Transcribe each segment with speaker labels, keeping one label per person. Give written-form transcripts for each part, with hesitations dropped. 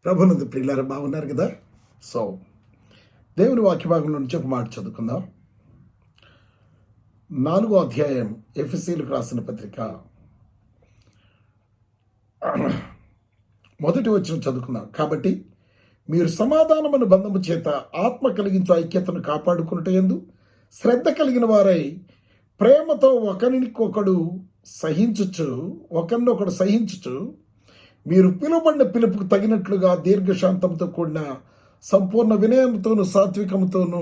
Speaker 1: ప్రభునందు ప్రియులారా, బాగున్నారు కదా. సో దేవుని వాక్య భాగంలో నుంచి ఒక మాట చదువుకుందాం. 4వ అధ్యాయం ఎఫెసీయులకు రాసిన పత్రిక 1వ వచనం చదువుకుందాం. కాబట్టి మీరు సమాధానమైన బంధము చేత ఆత్మ కలిగించు ఐక్యతను కాపాడుకున్నట యందు శ్రద్ధ కలిగిన వారై ప్రేమతో ఒకరినొకడు సహించుచు మీరు పిలువబడిన పిలుపుకు తగినట్లుగా దీర్ఘశాంతంతో కూడిన సంపూర్ణ వినయంతోనూ సాత్వికంతోనూ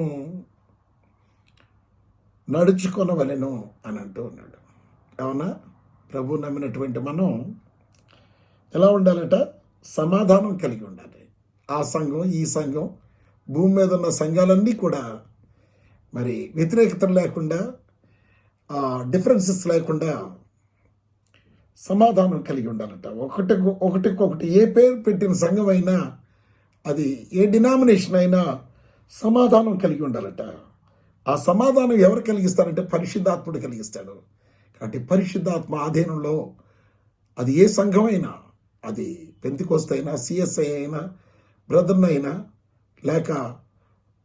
Speaker 1: నడుచుకొనవలెను అని అంటూ ఉన్నాడు. అవునా? ప్రభు నమ్మినటువంటి మనం ఎలా ఉండాలట? సమాధానం కలిగి ఉండాలి. ఆ సంఘం, ఈ సంఘం, భూమి మీద ఉన్న సంఘాలన్నీ కూడా మరి వ్యతిరేకతలు లేకుండా, డిఫరెన్సెస్ లేకుండా సమాధానం కలిగి ఉండాలట. ఒకటికొకటి ఏ పేరు పెట్టిన సంఘం అయినా, అది ఏ డినామినేషన్ అయినా సమాధానం కలిగి ఉండాలట. ఆ సమాధానం ఎవరు కలిగిస్తారంటే పరిశుద్ధాత్ముడు కలిగిస్తాడు. కాబట్టి పరిశుద్ధాత్మ ఆధీనంలో అది ఏ సంఘం అయినా, అది పెంతెకోస్తు అయినా, సిఎస్ఐ అయినా, బ్రదర్న్ అయినా, లేక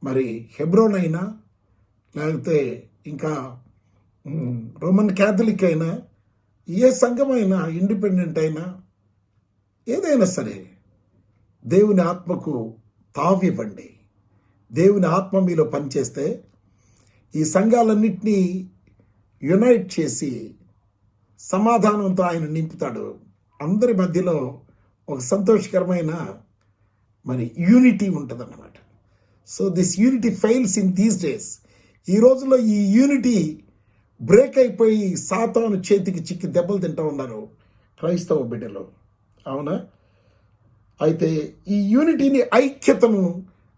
Speaker 1: మరి హెబ్రోన్ అయినా, లేకపోతే ఇంకా రోమన్ క్యాథలిక్ అయినా, ఏ సంఘమైనా, ఇండిపెండెంట్ అయినా, ఏదైనా సరే దేవుని ఆత్మకు తావివ్వండి. దేవుని ఆత్మ మీలో పనిచేస్తే ఈ సంఘాలన్నింటినీ యునైట్ చేసి సమాధానంతో ఆయన నింపుతాడు. అందరి మధ్యలో ఒక సంతోషకరమైన మరి యూనిటీ ఉంటుందన్నమాట. So this unity fails in these days. ఈ రోజుల్లో ఈ యూనిటీ బ్రేక్ అయిపోయి సాతాను చేతికి చిక్కి దెబ్బలు తింటూ ఉన్నారు క్రైస్తవ బిడ్డలు. అవునా? అయితే ఈ యూనిటీని, ఐక్యతను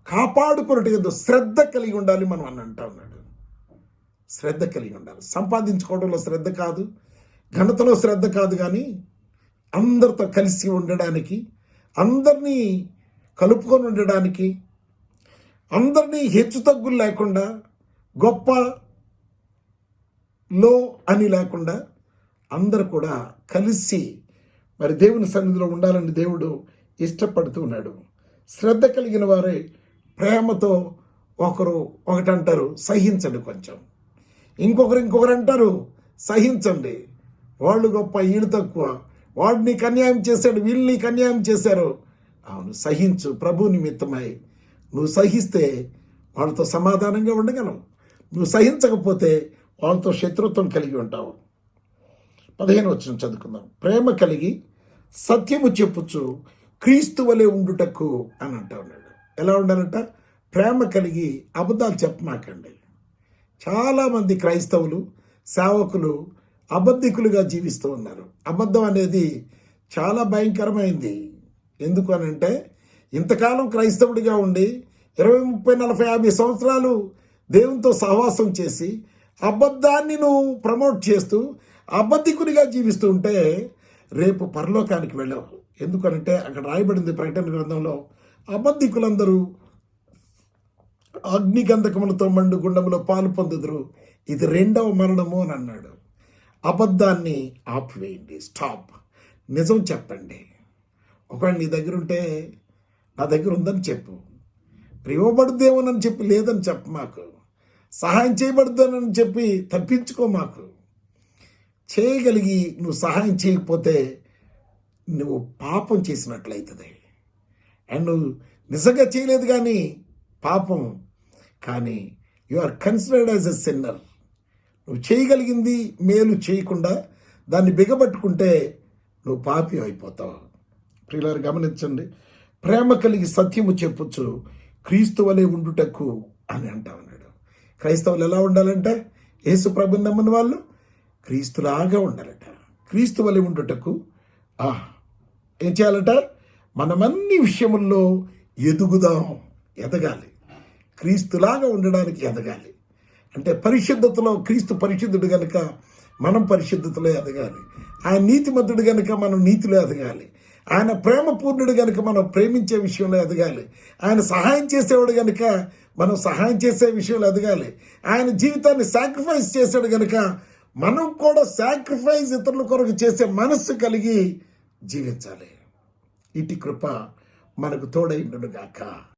Speaker 1: కాపాడుకున్నట్టు శ్రద్ధ కలిగి ఉండాలి మనం అని అంటా ఉన్నాడు. శ్రద్ధ కలిగి ఉండాలి. సంపాదించుకోవడంలో శ్రద్ధ కాదు, ఘనతలో శ్రద్ధ కాదు, కానీ అందరితో కలిసి ఉండడానికి, అందరినీ కలుపుకొని ఉండడానికి, అందరినీ హెచ్చుతగ్గులు లేకుండా, గొప్ప లో అని లేకుండా అందరూ కూడా కలిసి మరి దేవుని సన్నిధిలో ఉండాలని దేవుడు ఇష్టపడుతూ ఉన్నాడు. శ్రద్ధ కలిగిన వారే ప్రేమతో ఒకటంటారు, సహించండి. కొంచెం ఇంకొకరు అంటారు, సహించండి. వాళ్ళు గొప్ప, వీళ్ళు తక్కువ, వాడు నీకు అన్యాయం చేశాడు, వీళ్ళు నీకు అన్యాయం చేశారు. అవును, సహించు. ప్రభు నిమిత్తమై నువ్వు సహిస్తే వాళ్ళతో సమాధానంగా ఉండగలవు. నువ్వు సహించకపోతే వాళ్ళతో శత్రుత్వం కలిగి ఉంటావు. 15వ వచనం చదువుకుందాం. ప్రేమ కలిగి సత్యము చెప్పుచు క్రీస్తు వలె ఉండుటకు అని అంటా ఉన్నాడు. ఎలా ఉండాలంట? ప్రేమ కలిగి అబద్ధాలు చెప్పమాకండి. చాలామంది క్రైస్తవులు, సేవకులు అబద్ధికులుగా జీవిస్తూ ఉన్నారు. అబద్ధం అనేది చాలా భయంకరమైంది. ఎందుకు అని అంటే, ఇంతకాలం క్రైస్తవుడిగా ఉండి 20, 30, 40, 50 సంవత్సరాలు దేవునితో సహవాసం చేసి అబద్ధాన్ని నువ్వు ప్రమోట్ చేస్తూ అబద్ధికునిగా జీవిస్తూ ఉంటే రేపు పరలోకానికి వెళ్ళవు. ఎందుకనంటే అక్కడ రాయబడింది ప్రకటన గ్రంథంలో, అబద్ధికులందరూ అగ్నిగంధకములతో మండు గుండములో పాలు పొందుదురు, ఇది 2వ మరణము అని అన్నాడు. అబద్ధాన్ని ఆపివేయండి. స్టాప్. నిజం చెప్పండి. ఒకవేళ నీ దగ్గర ఉంటే నా దగ్గర ఉందని చెప్పు. ఇవ్వబడుద్దేమోనని చెప్పి లేదని చెప్పు మాకు. సహాయం చేయబడుతుందని చెప్పి తప్పించుకో మాకు. చేయగలిగి నువ్వు సహాయం చేయకపోతే నువ్వు పాపం చేసినట్లయితుంది. అండ్ నువ్వు నిజంగా చేయలేదు కానీ పాపం, కానీ you are considered as a sinner. నువ్వు చేయగలిగింది మేలు చేయకుండా దాన్ని బిగబట్టుకుంటే నువ్వు పాపి అయిపోతావు. ప్రియులారు గమనించండి. ప్రేమ కలిగి సత్యము చెప్పొచ్చు క్రీస్తు వలె ఉండుటకు అని అంటా ఉన్నాడు. క్రైస్తవులు ఎలా ఉండాలంటే, యేసు ప్రభుని నమ్మిన వాళ్ళు క్రీస్తులాగా ఉండాలట. క్రీస్తు వలె ఉండుటకు ఏం చేయాలట? మనమన్ని విషయముల్లో ఎదగాలి. క్రీస్తులాగా ఉండడానికి ఎదగాలి. అంటే పరిశుద్ధతలో క్రీస్తు పరిశుద్ధుడు కనుక మనం పరిశుద్ధతలో ఎదగాలి. ఆయన నీతిమంతుడు కనుక మనం నీతిలో ఎదగాలి. ఆయన ప్రేమపూర్ణుడు కనుక మనం ప్రేమించే విషయంలో ఎదగాలి. ఆయన సహాయం చేసేవాడు కనుక మనం సహాయం చేసే విషయంలో ఎదగాలి. ఆయన జీవితాన్ని సాక్రిఫైస్ చేశాడు కనుక మనం కూడా సాక్రిఫైస్ ఇతరుల కొరకు చేసే మనస్సు కలిగి జీవించాలి. ఇటు కృప మనకు తోడైండును గాక.